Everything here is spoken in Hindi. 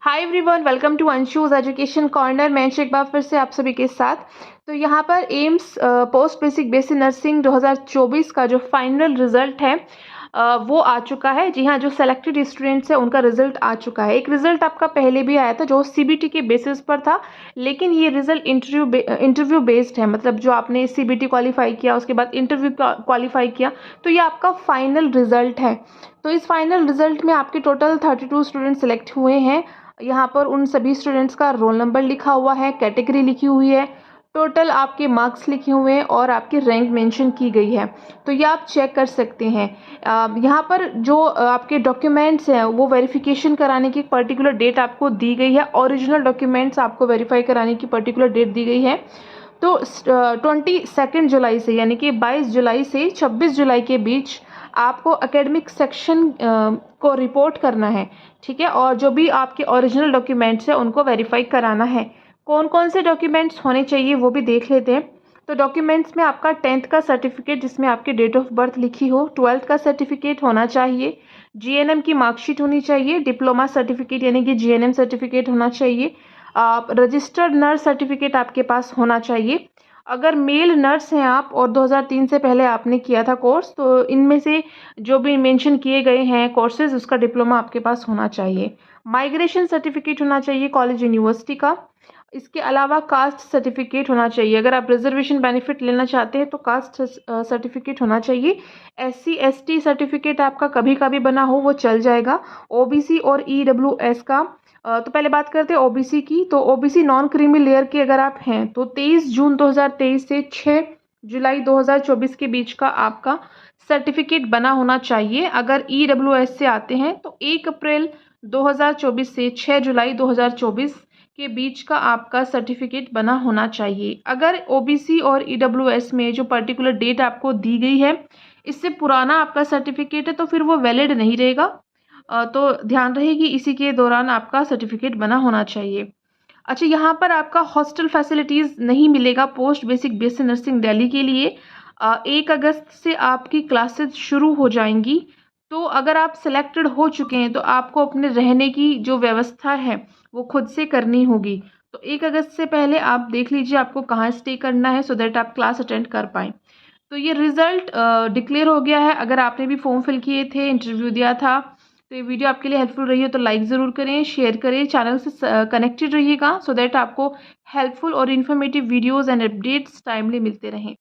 Hi everyone, welcome to Anshu's education corner. मैं एक बार फिर से आप सभी के साथ। तो यहाँ पर AIIMS post basic basic nursing 2024 का जो फाइनल रिजल्ट है वो आ चुका है। जी हाँ, जो सेलेक्टेड स्टूडेंट्स है उनका रिजल्ट आ चुका है। एक रिजल्ट आपका पहले भी आया था जो सीबीटी के बेसिस पर था, लेकिन ये रिजल्ट इंटरव्यू बेस्ड है। मतलब जो आपने सीबीटी क्वालिफाई किया, उसके बाद इंटरव्यू क्वालिफाई किया, तो ये आपका फाइनल रिजल्ट है। तो इस फाइनल रिजल्ट में आपके टोटल 32 स्टूडेंट सेलेक्ट हुए हैं। यहाँ पर उन सभी स्टूडेंट्स का रोल नंबर लिखा हुआ है, कैटेगरी लिखी हुई है, टोटल आपके मार्क्स लिखे हुए हैं और आपकी रैंक मेंशन की गई है। तो ये आप चेक कर सकते हैं। यहाँ पर जो आपके डॉक्यूमेंट्स हैं वो वेरिफिकेशन कराने की एक पर्टिकुलर डेट आपको दी गई है। ओरिजिनल डॉक्यूमेंट्स आपको वेरीफाई कराने की पर्टिकुलर डेट दी गई है। तो 22 जुलाई से, यानी कि 22 जुलाई से 26 जुलाई के बीच आपको एकेडमिक सेक्शन को रिपोर्ट करना है, ठीक है। और जो भी आपके ओरिजिनल डॉक्यूमेंट्स हैं उनको वेरीफाई कराना है। कौन कौन से डॉक्यूमेंट्स होने चाहिए वो भी देख लेते हैं। तो डॉक्यूमेंट्स में आपका 10th का सर्टिफिकेट जिसमें आपकी डेट ऑफ बर्थ लिखी हो, 12th का सर्टिफिकेट होना चाहिए, जीएनएम की मार्कशीट होनी चाहिए, डिप्लोमा सर्टिफिकेट यानी कि जीएनएम सर्टिफिकेट होना चाहिए, रजिस्टर्ड नर्स सर्टिफिकेट आपके पास होना चाहिए। अगर मेल नर्स हैं आप और 2003 से पहले आपने किया था कोर्स, तो इनमें से जो भी मेंशन किए गए हैं कोर्सेज, उसका डिप्लोमा आपके पास होना चाहिए। माइग्रेशन सर्टिफिकेट होना चाहिए कॉलेज यूनिवर्सिटी का। इसके अलावा कास्ट सर्टिफिकेट होना चाहिए। अगर आप रिजर्वेशन बेनिफिट लेना चाहते हैं तो कास्ट सर्टिफिकेट होना चाहिए। एससी एसटी सर्टिफिकेट आपका कभी कभी बना हो वो चल जाएगा। ओबीसी और ईडब्ल्यूएस का तो पहले बात करते हैं ओबीसी की। तो ओबीसी नॉन क्रीमी लेयर के अगर आप हैं तो 23 जून 2023 से 6 जुलाई 2024 के बीच का आपका सर्टिफिकेट बना होना चाहिए। अगर ईडब्ल्यूएस से आते हैं तो 1 अप्रैल 2024 से 6 जुलाई 2024 के बीच का आपका सर्टिफिकेट बना होना चाहिए। अगर ओबीसी और ईडब्ल्यूएस में जो पर्टिकुलर डेट आपको दी गई है इससे पुराना आपका सर्टिफिकेट है तो फिर वो वैलिड नहीं रहेगा। तो ध्यान रहेगी इसी के दौरान आपका सर्टिफिकेट बना होना चाहिए। अच्छा, यहाँ पर आपका हॉस्टल फैसिलिटीज़ नहीं मिलेगा post basic basic nursing Delhi के लिए। 1 अगस्त से आपकी क्लासेस शुरू हो जाएंगी। तो अगर आप सिलेक्टेड हो चुके हैं तो आपको अपने रहने की जो व्यवस्था है वो खुद से करनी होगी। तो 1 अगस्त से पहले आप देख लीजिए आपको कहाँ स्टे करना है, सो दैट आप क्लास अटेंड कर पाएँ। तो ये रिज़ल्ट डिक्लेयर हो गया है। अगर आपने भी फॉर्म फिल किए थे, इंटरव्यू दिया था, तो ये वीडियो आपके लिए हेल्पफुल रही हो तो लाइक ज़रूर करें, शेयर करें, चैनल से कनेक्टेड रहिएगा सो दैट आपको हेल्पफुल और informative videos and updates timely मिलते रहें।